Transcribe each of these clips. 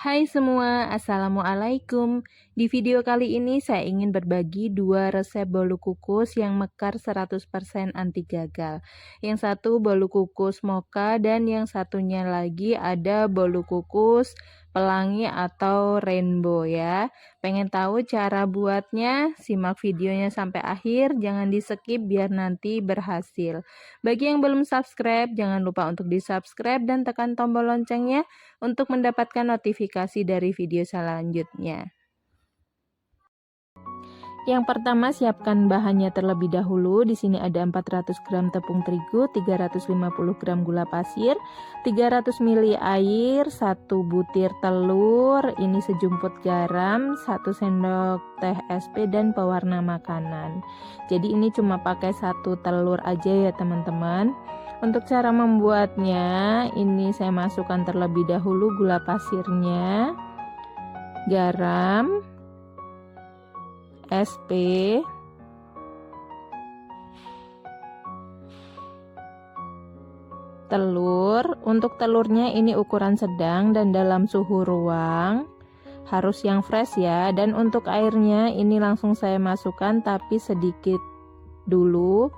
Hai semua, Assalamualaikum. Di video kali ini saya ingin berbagi dua resep bolu kukus yang mekar 100% anti gagal. Yang satu bolu kukus mocha dan yang satunya lagi ada bolu kukus pelangi atau rainbow ya. Pengen tahu cara buatnya? Simak videonya sampai akhir, jangan di skip biar nanti berhasil. Bagi yang belum subscribe, jangan lupa untuk di subscribe dan tekan tombol loncengnya untuk mendapatkan notifikasi dari video selanjutnya. Yang pertama, siapkan bahannya terlebih dahulu. Di sini ada 400 gram tepung terigu, 350 gram gula pasir, 300 ml air, 1 butir telur, ini sejumput garam, 1 sendok teh SP dan pewarna makanan. Jadi ini cuma pakai 1 telur aja ya teman-teman. Untuk cara membuatnya, ini saya masukkan terlebih dahulu gula pasirnya, garam, SP, telur. Untuk telurnya ini ukuran sedang dan dalam suhu ruang, harus yang fresh ya. Dan untuk airnya ini langsung saya masukkan tapi sedikit dulu,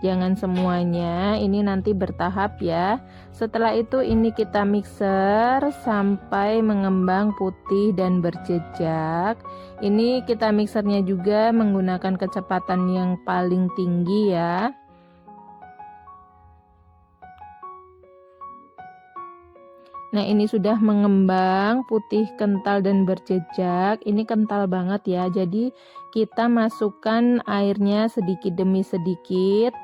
jangan semuanya, ini nanti bertahap ya. Setelah itu ini kita mixer sampai mengembang putih dan berjejak. Ini kita mixernya juga menggunakan kecepatan yang paling tinggi ya. Nah, ini sudah mengembang putih, kental dan berjejak. Ini kental banget ya. Jadi kita masukkan airnya sedikit demi sedikit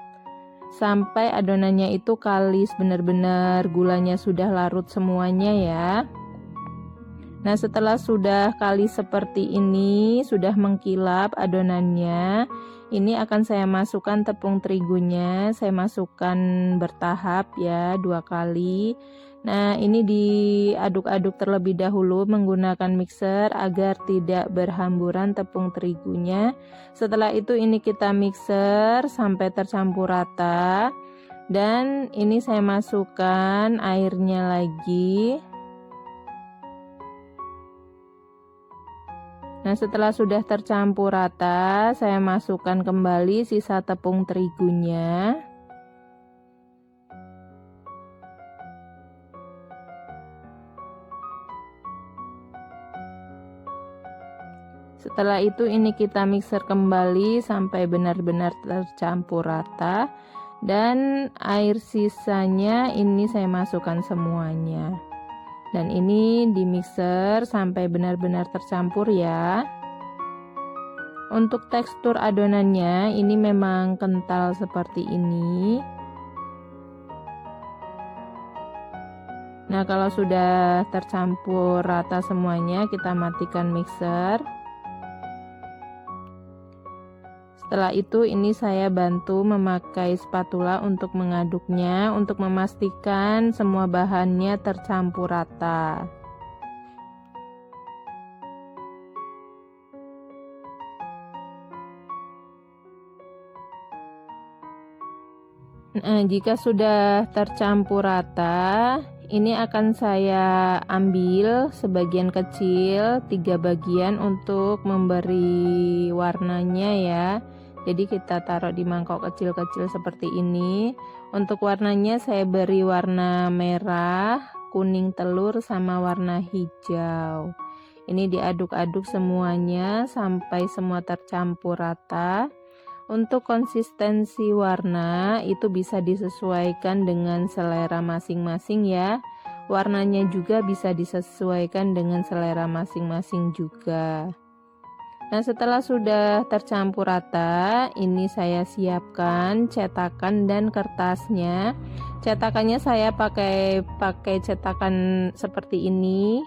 sampai adonannya itu kalis benar-benar, gulanya sudah larut semuanya ya. Nah, setelah sudah kalis seperti ini, sudah mengkilap adonannya, ini akan saya masukkan tepung terigunya. Saya masukkan bertahap ya, 2 kali. Nah, ini diaduk-aduk terlebih dahulu menggunakan mixer agar tidak berhamburan tepung terigunya. Setelah itu ini kita mixer sampai tercampur rata. Dan ini saya masukkan airnya lagi. Nah, setelah sudah tercampur rata, saya masukkan kembali sisa tepung terigunya. Setelah itu ini kita mixer kembali sampai benar-benar tercampur rata, dan air sisanya ini saya masukkan semuanya. Dan ini di mixer sampai benar-benar tercampur ya. Untuk tekstur adonannya ini memang kental seperti ini. Nah, kalau sudah tercampur rata semuanya, kita matikan mixer. Setelah itu ini saya bantu memakai spatula untuk mengaduknya, untuk memastikan semua bahannya tercampur rata. Nah, jika sudah tercampur rata, ini akan saya ambil sebagian kecil, 3 bagian untuk memberi warnanya ya. Jadi kita taruh di mangkok kecil-kecil seperti ini. Untuk warnanya saya beri warna merah, kuning telur sama warna hijau. Ini diaduk-aduk semuanya sampai semua tercampur rata. Untuk konsistensi warna itu bisa disesuaikan dengan selera masing-masing ya. Warnanya juga bisa disesuaikan dengan selera masing-masing juga. Nah, setelah sudah tercampur rata, ini saya siapkan cetakan dan kertasnya. Cetakannya saya pakai cetakan seperti ini.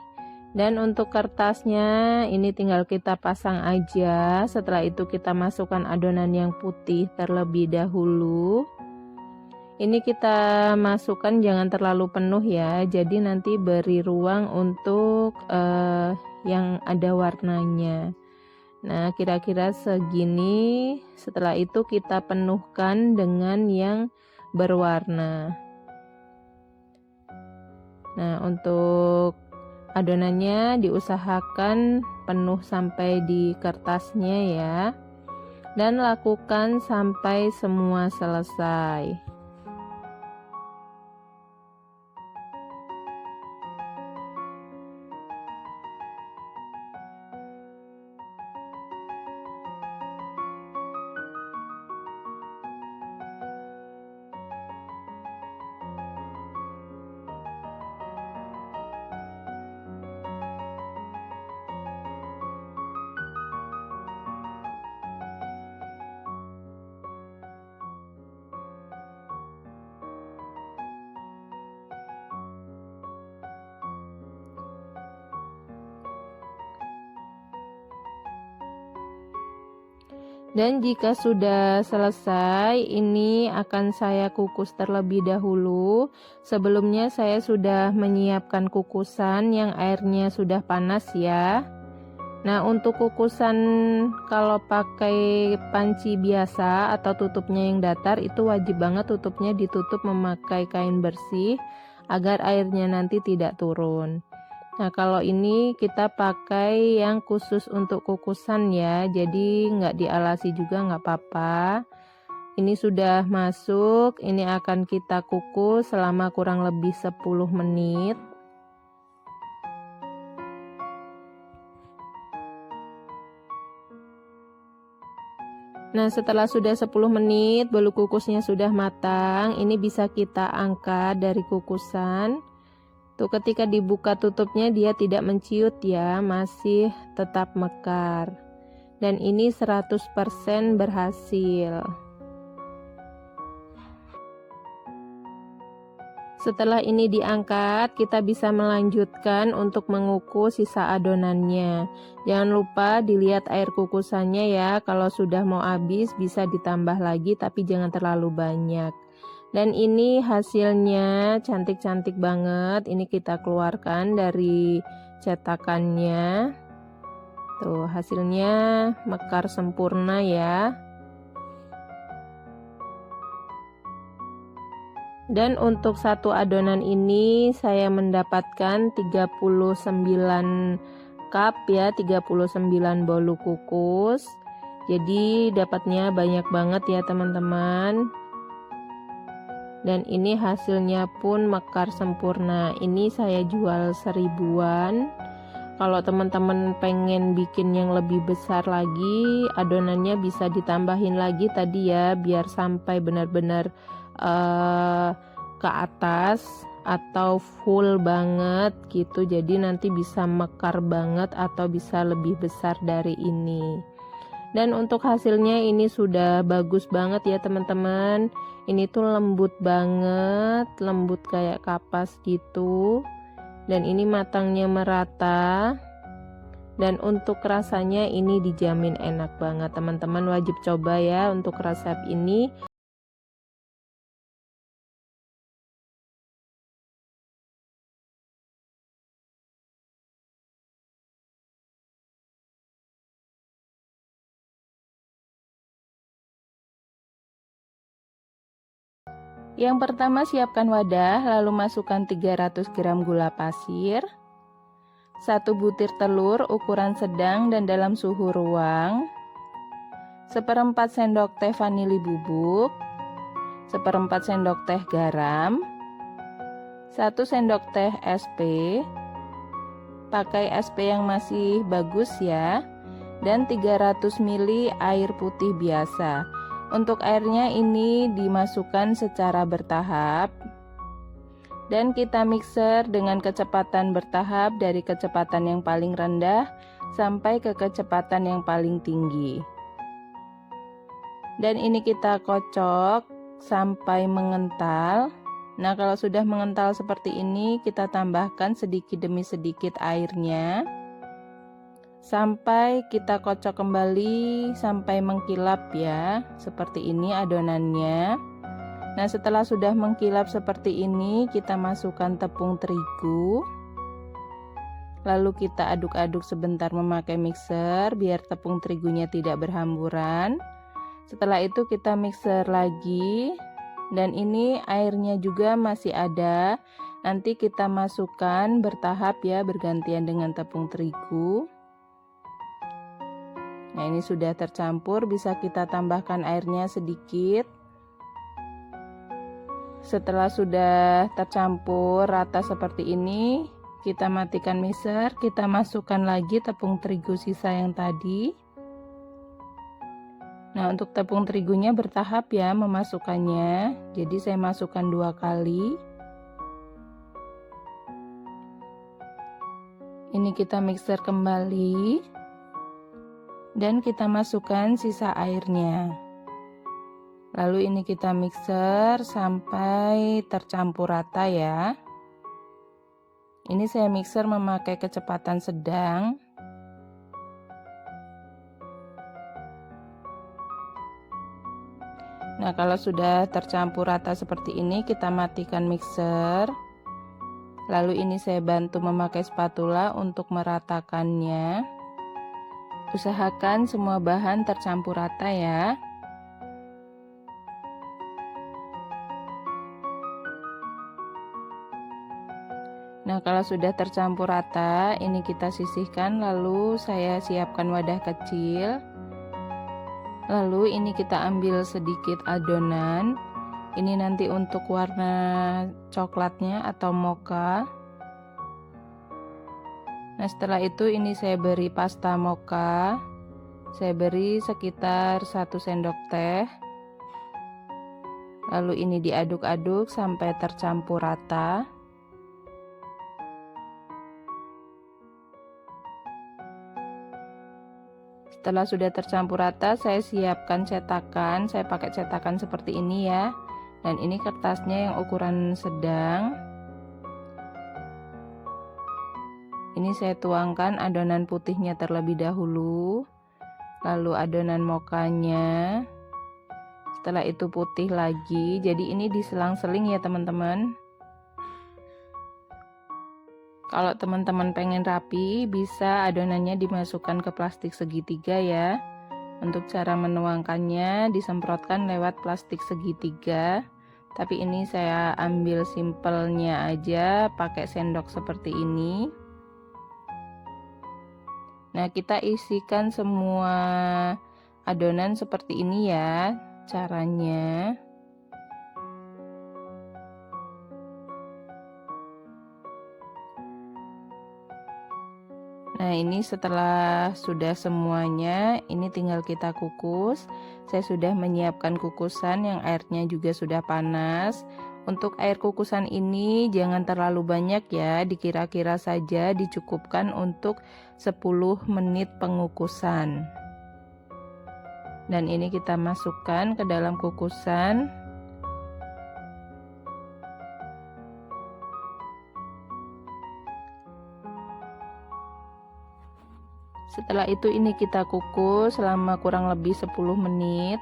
Dan untuk kertasnya ini tinggal kita pasang aja. Setelah itu kita masukkan adonan yang putih terlebih dahulu. Ini kita masukkan jangan terlalu penuh ya. Jadi nanti beri ruang untuk yang ada warnanya. Nah, kira-kira segini. Setelah itu kita penuhkan dengan yang berwarna. Nah, untuk adonannya diusahakan penuh sampai di kertasnya ya, dan lakukan sampai semua selesai. Dan jika sudah selesai, ini akan saya kukus terlebih dahulu. Sebelumnya saya sudah menyiapkan kukusan yang airnya sudah panas ya. Nah, untuk kukusan kalau pakai panci biasa atau tutupnya yang datar, itu wajib banget tutupnya ditutup memakai kain bersih agar airnya nanti tidak turun. Nah, kalau ini kita pakai yang khusus untuk kukusan ya, jadi nggak dialasi juga nggak apa-apa. Ini sudah masuk, ini akan kita kukus selama kurang lebih 10 menit. Nah, setelah sudah 10 menit, bolu kukusnya sudah matang, ini bisa kita angkat dari kukusan. Tuh, ketika dibuka tutupnya dia tidak menciut ya, masih tetap mekar. Dan ini 100% berhasil. Setelah ini diangkat, kita bisa melanjutkan untuk mengukus sisa adonannya. Jangan lupa dilihat air kukusannya ya, kalau sudah mau habis bisa ditambah lagi tapi jangan terlalu banyak. Dan ini hasilnya cantik-cantik banget. Ini kita keluarkan dari cetakannya. Tuh, hasilnya mekar sempurna ya. Dan untuk satu adonan ini saya mendapatkan 39 cup ya, 39 bolu kukus. Jadi dapatnya banyak banget ya teman-teman. Dan ini hasilnya pun mekar sempurna. Ini saya jual 1000-an. Kalau teman-teman pengen bikin yang lebih besar lagi, adonannya bisa ditambahin lagi tadi ya, biar sampai benar-benar ke atas atau full banget gitu. Jadi nanti bisa mekar banget atau bisa lebih besar dari ini. Dan untuk hasilnya ini sudah bagus banget ya teman-teman. Ini tuh lembut banget, lembut kayak kapas gitu. Dan ini matangnya merata. Dan untuk rasanya ini dijamin enak banget. Teman-teman wajib coba ya untuk resep ini. Yang pertama, siapkan wadah, lalu masukkan 300 gram gula pasir, 1 butir telur ukuran sedang dan dalam suhu ruang, 1/4 sendok teh vanili bubuk, 1/4 sendok teh garam, 1 sendok teh SP, pakai SP yang masih bagus ya, dan 300 ml air putih biasa. Untuk airnya ini dimasukkan secara bertahap dan kita mixer dengan kecepatan bertahap dari kecepatan yang paling rendah sampai ke kecepatan yang paling tinggi. Dan ini kita kocok sampai mengental. Nah, kalau sudah mengental seperti ini, kita tambahkan sedikit demi sedikit airnya sampai kita kocok kembali sampai mengkilap ya, seperti ini adonannya. Nah, setelah sudah mengkilap seperti ini, kita masukkan tepung terigu, lalu kita aduk-aduk sebentar memakai mixer biar tepung terigunya tidak berhamburan. Setelah itu kita mixer lagi, dan ini airnya juga masih ada, Nanti kita masukkan bertahap ya, bergantian dengan tepung terigu. Nah, ini sudah tercampur, bisa kita tambahkan airnya sedikit. Setelah sudah tercampur rata seperti ini, kita matikan mixer, kita masukkan lagi tepung terigu sisa yang tadi. Nah, untuk tepung terigunya bertahap ya memasukkannya. Jadi saya masukkan 2 kali. Ini kita mixer kembali. Dan kita masukkan sisa airnya. Lalu ini kita mixer sampai tercampur rata ya. Ini saya mixer memakai kecepatan sedang. Nah, kalau sudah tercampur rata seperti ini, kita matikan mixer. Lalu ini saya bantu memakai spatula untuk meratakannya. Usahakan semua bahan tercampur rata ya. Nah, kalau sudah tercampur rata, ini kita sisihkan, lalu saya siapkan wadah kecil. Lalu ini kita ambil sedikit adonan. Ini nanti untuk warna coklatnya atau mocha. Nah, setelah itu ini saya beri pasta mocha. Saya beri sekitar 1 sendok teh. Lalu ini diaduk-aduk sampai tercampur rata. Setelah sudah tercampur rata, saya siapkan cetakan. Saya pakai cetakan seperti ini ya. Dan ini kertasnya yang ukuran sedang. Ini saya tuangkan adonan putihnya terlebih dahulu. Lalu adonan mochanya. Setelah itu putih lagi. Jadi ini diselang-seling ya teman-teman. Kalau teman-teman pengen rapi, bisa adonannya dimasukkan ke plastik segitiga ya. Untuk cara menuangkannya, disemprotkan lewat plastik segitiga. Tapi ini saya ambil simpelnya aja, pakai sendok seperti ini. Nah, kita isikan semua adonan seperti ini ya, caranya. Nah, ini setelah sudah semuanya, ini tinggal kita kukus. Saya sudah menyiapkan kukusan yang airnya juga sudah panas. Untuk air kukusan ini jangan terlalu banyak ya, dikira-kira saja, dicukupkan untuk 10 menit pengukusan. Dan ini kita masukkan ke dalam kukusan. Setelah itu ini kita kukus selama kurang lebih 10 menit.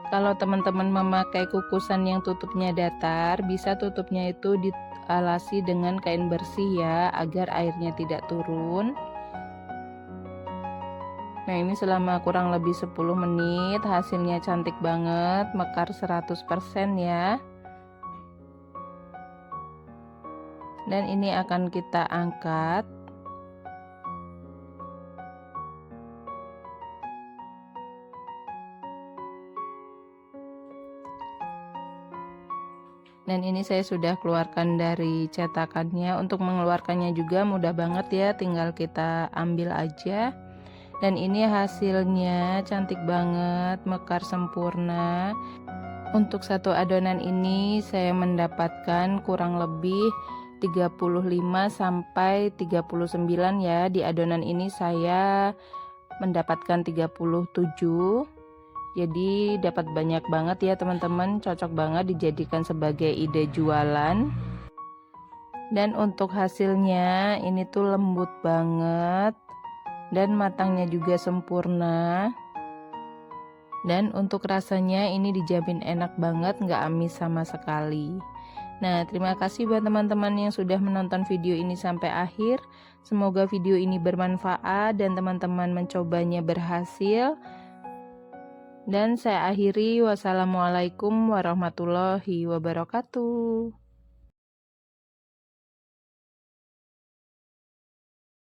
Kalau teman-teman memakai kukusan yang tutupnya datar, bisa tutupnya itu dialasi dengan kain bersih ya, agar airnya tidak turun. Nah, ini selama kurang lebih 10 menit, hasilnya cantik banget, mekar 100% ya. Dan ini akan kita angkat. Dan ini saya sudah keluarkan dari cetakannya. Untuk mengeluarkannya juga mudah banget ya, tinggal kita ambil aja. Dan ini hasilnya cantik banget, mekar sempurna. Untuk satu adonan ini saya mendapatkan kurang lebih 35 sampai 39 ya. Di adonan ini saya mendapatkan 37. Jadi dapat banyak banget ya teman-teman, cocok banget dijadikan sebagai ide jualan. Dan untuk hasilnya ini tuh lembut banget dan matangnya juga sempurna. Dan untuk rasanya ini dijamin enak banget, nggak amis sama sekali. Nah, terima kasih buat teman-teman yang sudah menonton video ini sampai akhir. Semoga video ini bermanfaat dan teman-teman mencobanya berhasil. Dan saya akhiri, wassalamualaikum warahmatullahi wabarakatuh.